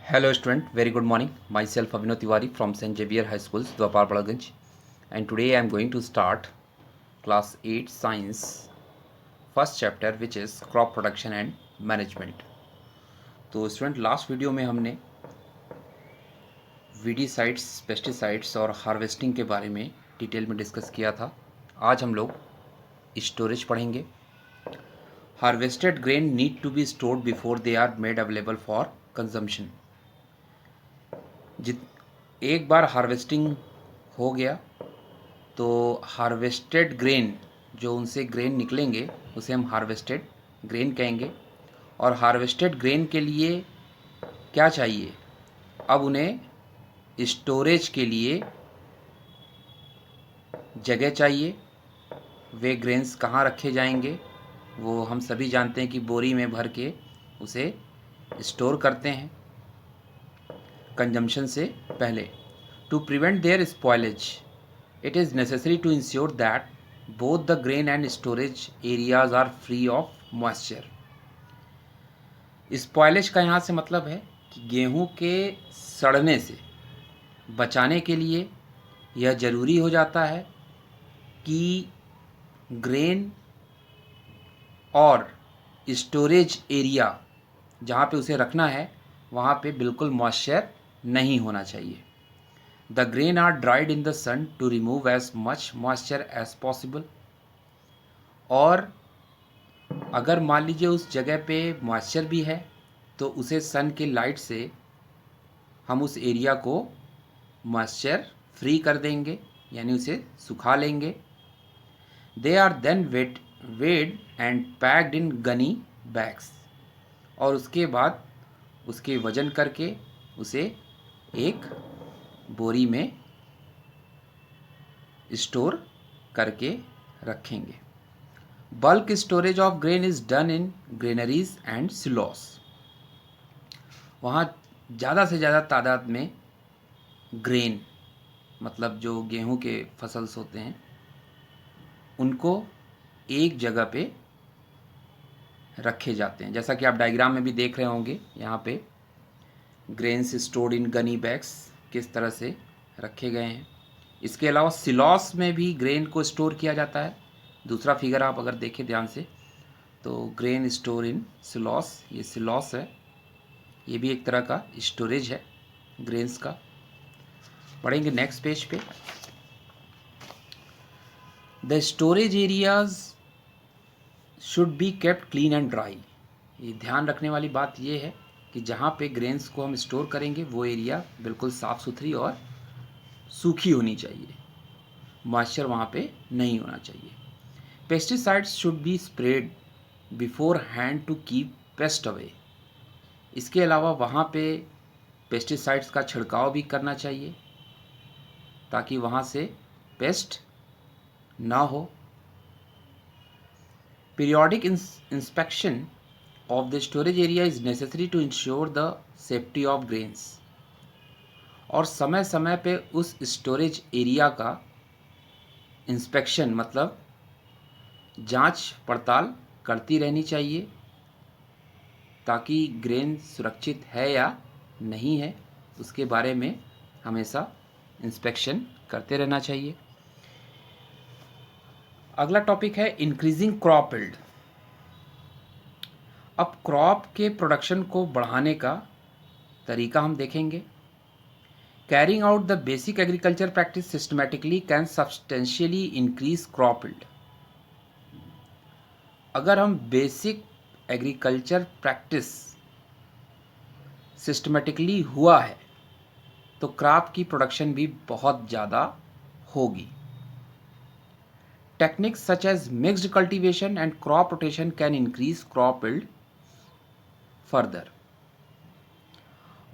Hello student, very good morning. Myself Abhinav Tiwari from St. Xavier High Schools, Dwapar Balaganj, and today I am going to start class 8 science first chapter which is crop production and management. तो student last video में हमने weedicides, pesticides और harvesting के बारे में detail में discuss किया था. आज हम लोग स्टोरेज पढ़ेंगे. Harvested grain need to be stored before they are made available for consumption. एक बार हार्वेस्टिंग हो गया तो हार्वेस्टेड ग्रेन, जो उनसे ग्रेन निकलेंगे उसे हम हार्वेस्टेड ग्रेन कहेंगे. और हार्वेस्टेड ग्रेन के लिए क्या चाहिए? अब उन्हें स्टोरेज के लिए जगह चाहिए. वे ग्रेन्स कहाँ रखे जाएंगे? वो हम सभी जानते हैं कि बोरी में भर के उसे स्टोर करते हैं कंजम्पशन से पहले. To prevent their spoilage it is necessary to ensure that both the grain and storage areas are free of moisture. Spoilage का यहाँ से मतलब है कि गेहूं के सड़ने से बचाने के लिए यह ज़रूरी हो जाता है कि ग्रेन और स्टोरेज एरिया जहाँ पे उसे रखना है वहाँ पे बिल्कुल मॉइस्चर नहीं होना चाहिए. The grain are dried in the sun to remove as much moisture as possible. और अगर मान लीजिए उस जगह पे मॉइस्चर भी है तो उसे सन के लाइट से हम उस एरिया को मॉइस्चर फ्री कर देंगे, यानी उसे सुखा लेंगे. They are then weighed and packed in gunny bags. और उसके बाद उसके वजन करके उसे एक बोरी में स्टोर करके रखेंगे. Bulk storage of grain is done in granaries and silos. वहाँ ज़्यादा से ज़्यादा तादाद में ग्रेन, मतलब जो गेहूं के फसल्स होते हैं, उनको एक जगह पे रखे जाते हैं. जैसा कि आप डायग्राम में भी देख रहे होंगे, यहाँ पे grains stored in Ghani bags किस तरह से रखे गए हैं. इसके अलावा सिलॉस में भी ग्रेन को स्टोर किया जाता है. दूसरा फिगर आप अगर देखें ध्यान से तो ग्रेन स्टोर इन सिलॉस, ये सिलॉस है, ये भी एक तरह का स्टोरेज है ग्रेन्स का. पढ़ेंगे नेक्स्ट पेज पे. The storage areas should be kept clean and dry. ये ध्यान रखने वाली बात ये है कि जहाँ पे ग्रेन्स को हम स्टोर करेंगे वो एरिया बिल्कुल साफ़ सुथरी और सूखी होनी चाहिए. मॉइस्चर वहाँ पे नहीं होना चाहिए. Pesticides should be spread beforehand to keep pest away. इसके अलावा वहाँ पे पेस्टिसाइड्स का छिड़काव भी करना चाहिए ताकि वहाँ से पेस्ट ना हो. Periodic inspection of the storage area is necessary to ensure the safety of grains. और समय समय पे उस स्टोरेज एरिया का इंस्पेक्शन, मतलब जांच पड़ताल करती रहनी चाहिए ताकि ग्रेन सुरक्षित है या नहीं है उसके बारे में हमेशा इंस्पेक्शन करते रहना चाहिए. अगला टॉपिक है इंक्रीजिंग क्रॉप यील्ड. अब क्रॉप के प्रोडक्शन को बढ़ाने का तरीका हम देखेंगे. Carrying out the basic agriculture practice systematically can substantially increase crop yield. अगर हम बेसिक एग्रीकल्चर प्रैक्टिस सिस्टमेटिकली हुआ है तो क्रॉप की प्रोडक्शन भी बहुत ज़्यादा होगी. Techniques such as mixed cultivation and crop rotation can increase crop yield further.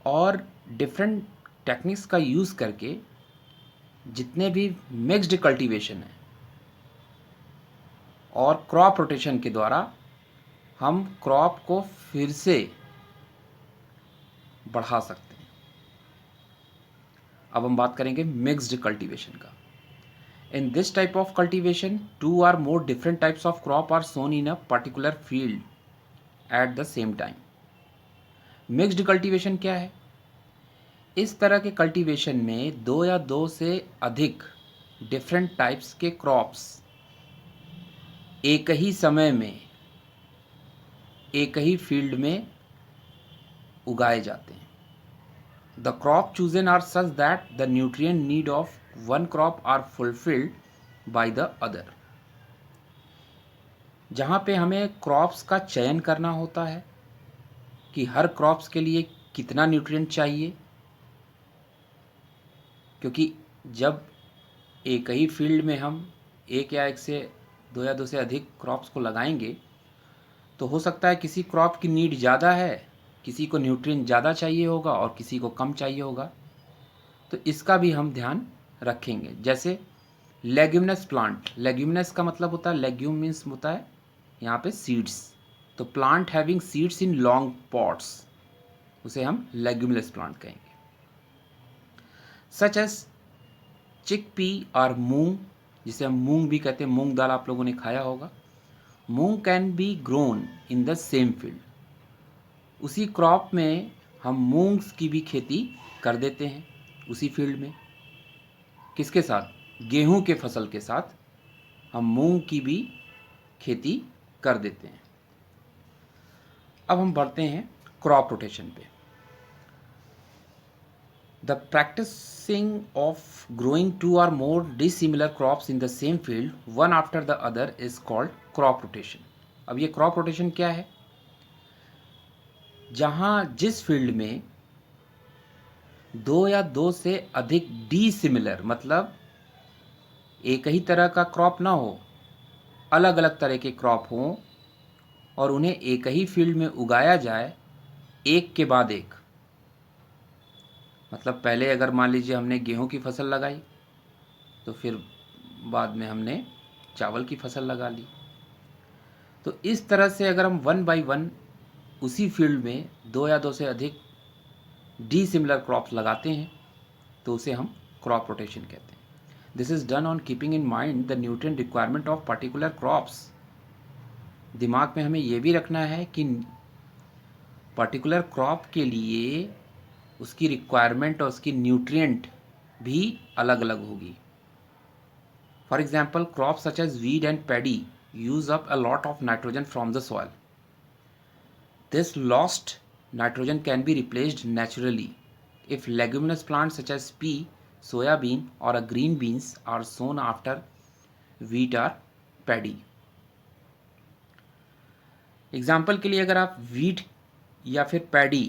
और डिफरेंट टेक्निक्स का यूज़ करके जितने भी मिक्स्ड कल्टीवेशन है और क्रॉप रोटेशन के द्वारा हम क्रॉप को फिर से बढ़ा सकते हैं. अब हम बात करेंगे मिक्स्ड कल्टीवेशन का. In this type of cultivation 2 or more different types of crop are sown in a particular field at the same time. Mixed cultivation क्या है? इस तरह के कल्टीवेशन में दो या दो से अधिक डिफरेंट टाइप्स के क्रॉप्स एक ही समय में एक ही फील्ड में उगाए जाते हैं। The crop chosen are such that the nutrient need of one crop are fulfilled by the other. जहाँ पे हमें क्रॉप्स का चयन करना होता है कि हर क्रॉप्स के लिए कितना न्यूट्रिएंट चाहिए, क्योंकि जब एक ही फील्ड में हम एक या एक से दो या दो से अधिक क्रॉप्स को लगाएंगे तो हो सकता है किसी क्रॉप की नीड ज़्यादा है, किसी को न्यूट्रिएंट ज़्यादा चाहिए होगा और किसी को कम चाहिए होगा। तो इसका भी हम ध्यान रखेंगे। जैसे लेग्यूमिनस प्लांट, लेग्यूमिनस का मतलब होता है, लेग्यूम मीन्स होता है यहाँ पे सीड्स, तो plant having seeds in long pots, उसे हम लेग्यूमिनस प्लांट कहेंगे। सच एज चिकपी और मूंग, जिसे हम मूंग भी कहते हैं, मूंग दाल आप लोगों ने खाया होगा। Moong can be grown in the same field, उसी क्रॉप में हम मूंग्स की भी खेती कर देते हैं उसी फील्ड में। किसके साथ? गेहूं के फसल के साथ हम मूंग की भी खेती कर देते हैं। अब हम बढ़ते हैं क्रॉप रोटेशन पे। The practising of growing two or more dissimilar crops in the same field one after the other is called crop rotation. अब ये क्रॉप रोटेशन क्या है? जहां जिस फील्ड में दो या दो से अधिक डिसिमिलर, मतलब एक ही तरह का क्रॉप ना हो, अलग अलग तरह के क्रॉप हों और उन्हें एक ही फील्ड में उगाया जाए एक के बाद एक। मतलब पहले अगर मान लीजिए हमने गेहूं की फसल लगाई तो फिर बाद में हमने चावल की फसल लगा ली। तो इस तरह से अगर हम वन बाय वन उसी फील्ड में दो या दो से अधिक डिसिमिलर क्रॉप्स लगाते हैं तो उसे हम क्रॉप रोटेशन कहते हैं। This is done on keeping in mind the nutrient requirement of particular crops. दिमाग में हमें यह भी रखना है कि पर्टिकुलर क्रॉप के लिए उसकी रिक्वायरमेंट और उसकी न्यूट्रिएंट भी अलग अलग होगी। For example, crops such as wheat and paddy use up a lot of nitrogen from the soil. This lost nitrogen can be replaced naturally if leguminous plants such as pea, soya bean or a green beans are sown after wheat or paddy. Example के लिए अगर आप wheat या फिर paddy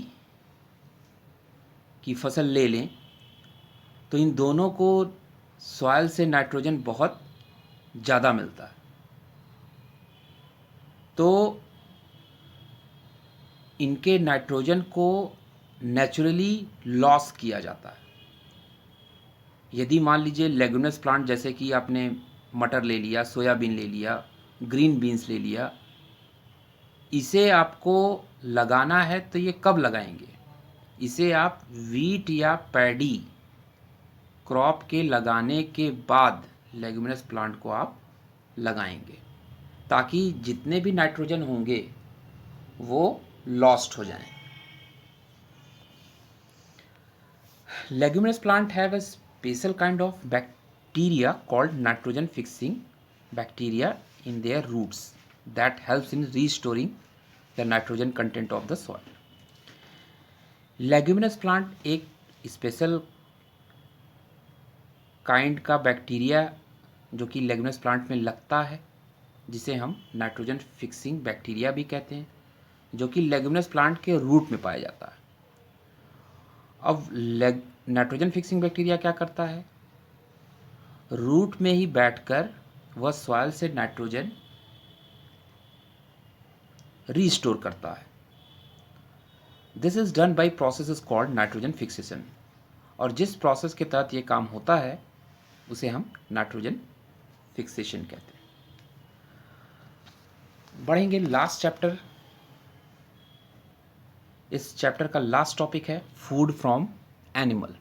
की फसल ले लें तो इन दोनों को सॉइल से नाइट्रोजन बहुत ज़्यादा मिलता है, तो इनके नाइट्रोजन को नेचुरली लॉस किया जाता है। यदि मान लीजिए लेगुमिनस प्लांट, जैसे कि आपने मटर ले लिया, सोयाबीन ले लिया, ग्रीन बीन्स ले लिया, इसे आपको लगाना है तो ये कब लगाएंगे? इसे आप वीट या पैडी क्रॉप के लगाने के बाद लेगुमिनस प्लांट को आप लगाएंगे, ताकि जितने भी नाइट्रोजन होंगे वो लॉस्ट हो जाएं। Leguminous plant have a special kind of bacteria called nitrogen fixing bacteria in their roots that helps in restoring the nitrogen content of the soil. Leguminous plant एक स्पेशल काइंड का bacteria जो कि leguminous plant में लगता है, जिसे हम nitrogen fixing bacteria भी कहते हैं, जो कि लेगुमिनस प्लांट के रूट में पाया जाता है। अब नाइट्रोजन फिक्सिंग बैक्टीरिया क्या करता है? रूट में ही बैठकर वह सॉइल से नाइट्रोजन रीस्टोर करता है। This is done by process called nitrogen fixation, और जिस प्रोसेस के तहत ये काम होता है उसे हम नाइट्रोजन फिक्सेशन कहते हैं। बढ़ेंगे लास्ट चैप्टर। इस चैप्टर का लास्ट टॉपिक है food from animal.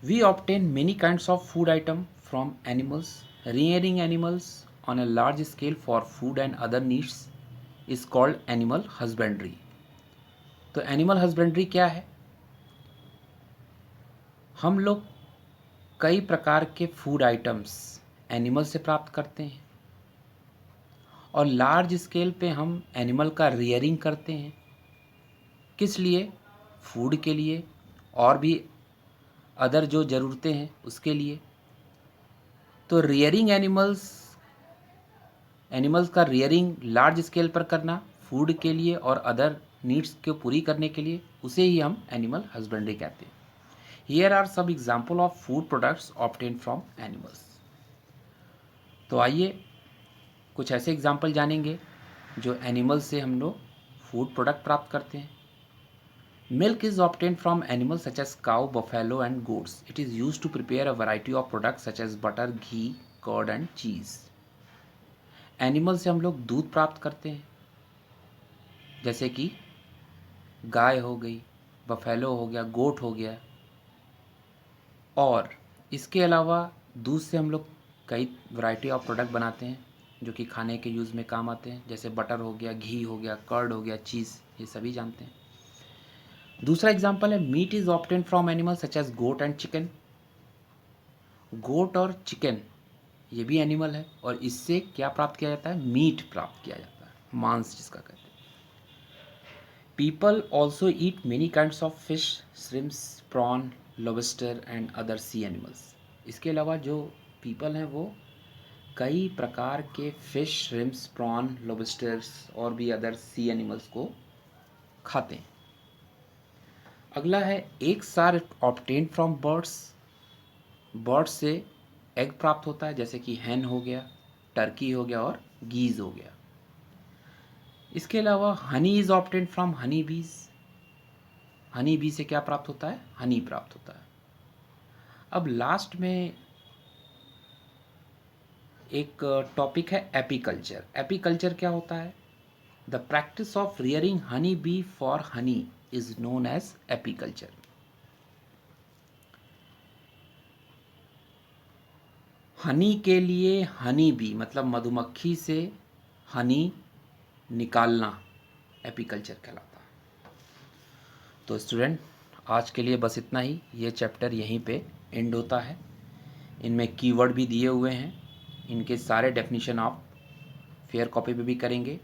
We obtain many kinds of food item from animals. Rearing animals on a large scale for food and other needs is called animal husbandry. तो animal husbandry क्या है? हम लोग कई प्रकार के food items animal से प्राप्त करते हैं और लार्ज स्केल पे हम एनिमल का रियरिंग करते हैं। किस लिए? फूड के लिए और भी अदर जो ज़रूरतें हैं उसके लिए। तो रियरिंग एनिमल्स का रियरिंग लार्ज स्केल पर करना फूड के लिए और अदर नीड्स को पूरी करने के लिए, उसे ही हम एनिमल हस्बेंड्री कहते हैं। हियर आर सब example of food products obtain from animals. तो आइए कुछ ऐसे एग्जाम्पल जानेंगे जो एनिमल से हम लोग फूड प्रोडक्ट प्राप्त करते हैं। Milk is obtained from animals such as cow, buffalo and goats. It is used to prepare a variety of products such as butter, ghee, curd and cheese. Animal से हम लोग दूध प्राप्त करते हैं, जैसे कि गाय हो गई, बफेलो हो गया, गोट हो गया। और इसके अलावा दूध से हम लोग कई वैरायटी ऑफ प्रोडक्ट बनाते हैं जो कि खाने के यूज़ में काम आते हैं, जैसे बटर हो गया, घी हो गया, कर्ड हो गया, चीज़, ये सभी जानते हैं। दूसरा एग्जाम्पल है meat is obtain from animal such as goat and chicken. Goat और चिकन ये भी एनिमल है और इससे क्या प्राप्त किया जाता है? मीट प्राप्त किया जाता है, मांस जिसका कहते हैं। People also eat many kinds of fish, shrimps, prawn, lobster and other sea animals. इसके अलावा जो पीपल हैं वो कई प्रकार के फिश, श्रिम्स, प्रॉन, लॉबस्टर्स और भी अदर सी एनिमल्स को खाते हैं। अगला है eggs are obtain from birds. Birds से एग प्राप्त होता है, जैसे कि हैन हो गया, टर्की हो गया और गीज हो गया। इसके अलावा honey is obtain from honey bees. Honey B से क्या प्राप्त होता है? हनी प्राप्त होता है। अब लास्ट में एक टॉपिक है एपीकल्चर। एपीकल्चर क्या होता है? The practice of rearing honey bee for honey is known as apiculture. Honey के लिए हनी बी मतलब मधुमक्खी से हनी निकालना एपीकल्चर कहलाता है। तो स्टूडेंट, आज के लिए बस इतना ही। ये चैप्टर यहीं पे एंड होता है। इनमें कीवर्ड भी दिए हुए हैं, इनके सारे डेफिनेशन आप फेयर कॉपी पे भी करेंगे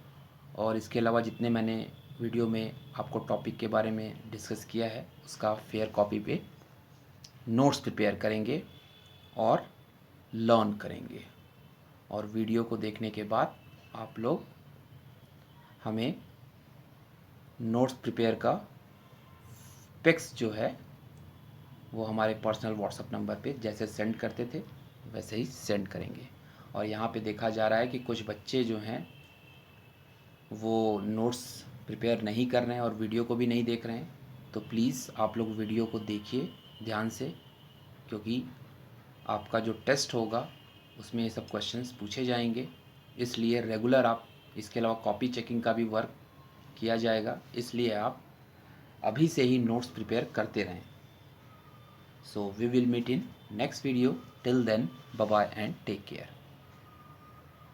और इसके अलावा जितने मैंने वीडियो में आपको टॉपिक के बारे में डिस्कस किया है उसका फेयर कॉपी पे नोट्स प्रिपेयर करेंगे और लर्न करेंगे। और वीडियो को देखने के बाद आप लोग हमें नोट्स प्रिपेयर का पिक्स जो है वो हमारे पर्सनल व्हाट्सएप नंबर पे जैसे सेंड करते थे वैसे ही सेंड करेंगे। और यहाँ पे देखा जा रहा है कि कुछ बच्चे जो हैं वो नोट्स प्रिपेयर नहीं कर रहे हैं और वीडियो को भी नहीं देख रहे हैं। तो प्लीज़ आप लोग वीडियो को देखिए ध्यान से, क्योंकि आपका जो टेस्ट होगा उसमें ये सब क्वेश्चंस पूछे जाएंगे। इसलिए रेगुलर आप, इसके अलावा कॉपी चेकिंग का भी वर्क किया जाएगा, इसलिए आप अभी से ही नोट्स प्रिपेयर करते रहें। So we will meet in next video. Till then, bye bye and take care.